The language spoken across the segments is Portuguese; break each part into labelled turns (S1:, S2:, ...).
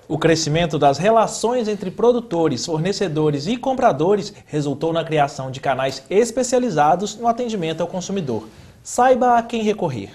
S1: O crescimento das relações entre produtores, fornecedores e compradores resultou na criação de canais especializados no atendimento ao consumidor. Saiba a quem recorrer.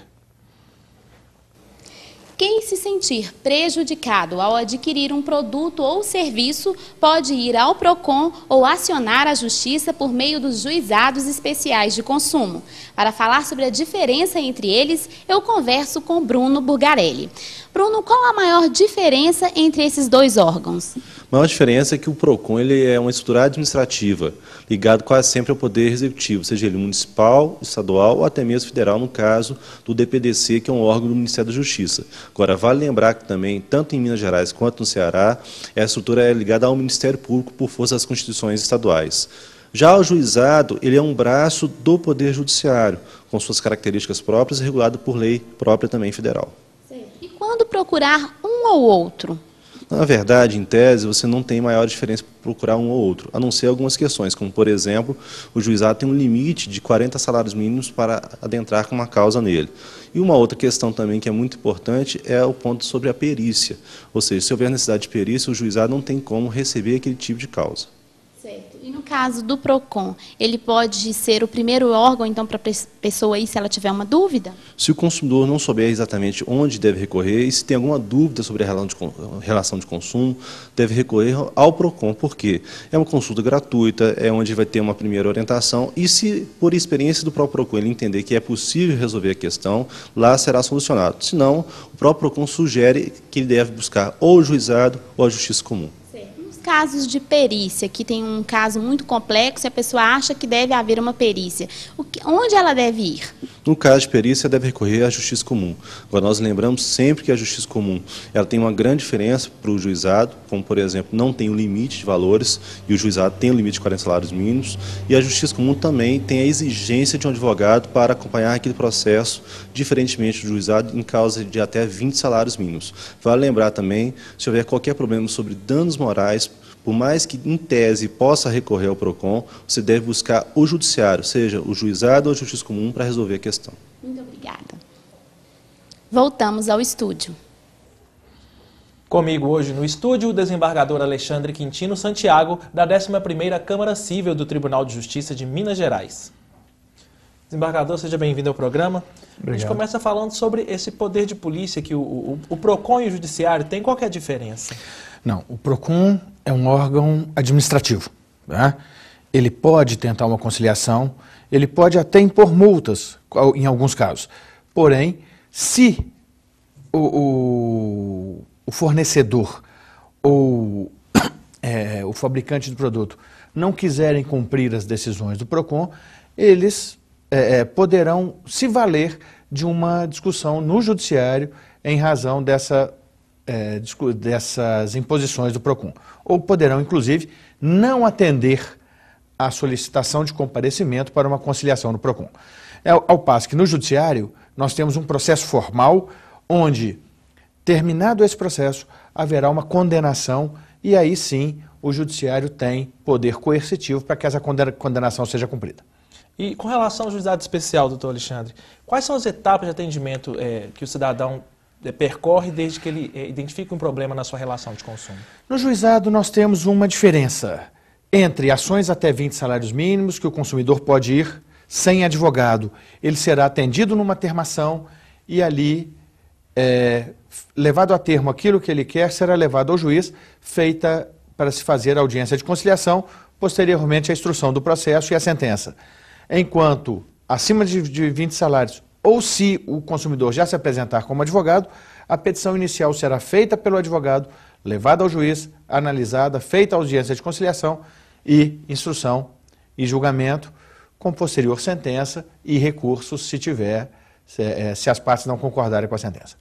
S2: Quem se sentir prejudicado ao adquirir um produto ou serviço pode ir ao PROCON ou acionar a Justiça por meio dos juizados especiais de consumo. Para falar sobre a diferença entre eles, eu converso com Bruno Burgarelli. Bruno, qual a maior diferença entre esses dois órgãos?
S3: A maior diferença é que o PROCON ele é uma estrutura administrativa, ligado quase sempre ao Poder Executivo, seja ele municipal, estadual ou até mesmo federal, no caso do DPDC, que é um órgão do Ministério da Justiça. Agora, vale lembrar que também, tanto em Minas Gerais quanto no Ceará, essa estrutura é ligada ao Ministério Público por força das constituições estaduais. Já o juizado, ele é um braço do Poder Judiciário, com suas características próprias e regulado por lei própria também federal.
S2: E quando procurar um ou outro?
S3: Na verdade, em tese, você não tem maior diferença para procurar um ou outro, a não ser algumas questões, como, por exemplo, o juizado tem um limite de 40 salários mínimos para adentrar com uma causa nele. E uma outra questão também que é muito importante é o ponto sobre a perícia. Ou seja, se houver necessidade de perícia, o juizado não tem como receber aquele tipo de causa.
S2: Certo. E no caso do PROCON, ele pode ser o primeiro órgão, então, para a pessoa aí, se ela tiver uma dúvida?
S3: Se o consumidor não souber exatamente onde deve recorrer e se tem alguma dúvida sobre a relação de consumo, deve recorrer ao PROCON, porque é uma consulta gratuita, é onde vai ter uma primeira orientação e se, por experiência do próprio PROCON, ele entender que é possível resolver a questão, lá será solucionado. Senão, o próprio PROCON sugere que ele deve buscar ou o juizado ou a justiça comum.
S2: Casos de perícia, que tem um caso muito complexo e a pessoa acha que deve haver uma perícia, onde ela deve ir?
S3: No caso de perícia, deve recorrer à justiça comum. Agora, nós lembramos sempre que a justiça comum ela tem uma grande diferença para o juizado, como, por exemplo, não tem um limite de valores e o juizado tem um limite de 40 salários mínimos, e a justiça comum também tem a exigência de um advogado para acompanhar aquele processo, diferentemente do juizado, em causa de até 20 salários mínimos. Vale lembrar também, se houver qualquer problema sobre danos morais, por mais que, em tese, possa recorrer ao PROCON, você deve buscar o judiciário, seja o juizado ou a justiça comum, para resolver a questão.
S2: Muito obrigada. Voltamos ao estúdio.
S1: Comigo hoje no estúdio, o desembargador Alexandre Quintino Santiago, da 11ª Câmara Cível do Tribunal de Justiça de Minas Gerais. Desembargador, seja bem-vindo ao programa.
S4: Obrigado. A
S1: gente começa falando sobre esse poder de polícia que o PROCON e o Judiciário têm. Qual que é a diferença?
S4: Não, o PROCON é um órgão administrativo. Tá? Ele pode tentar uma conciliação, ele pode até impor multas, em alguns casos. Porém, se o fornecedor ou o fabricante do produto não quiserem cumprir as decisões do PROCON, eles poderão se valer de uma discussão no judiciário em razão dessas imposições do PROCON. Ou poderão, inclusive, não atender à solicitação de comparecimento para uma conciliação no PROCON. Ao passo que no judiciário nós temos um processo formal onde, terminado esse processo, haverá uma condenação e aí sim o judiciário tem poder coercitivo para que essa condenação seja cumprida.
S1: E com relação ao juizado especial, doutor Alexandre, quais são as etapas de atendimento que o cidadão percorre desde que ele identifica um problema na sua relação de consumo?
S4: No juizado nós temos uma diferença entre ações até 20 salários mínimos, que o consumidor pode ir sem advogado. Ele será atendido numa termação e ali, levado a termo aquilo que ele quer, será levado ao juiz, feita para se fazer a audiência de conciliação, posteriormente a instrução do processo e a sentença. Enquanto acima de 20 salários, ou se o consumidor já se apresentar como advogado, a petição inicial será feita pelo advogado, levada ao juiz, analisada, feita a audiência de conciliação e instrução e julgamento, com posterior sentença e recursos se as partes não concordarem com a sentença.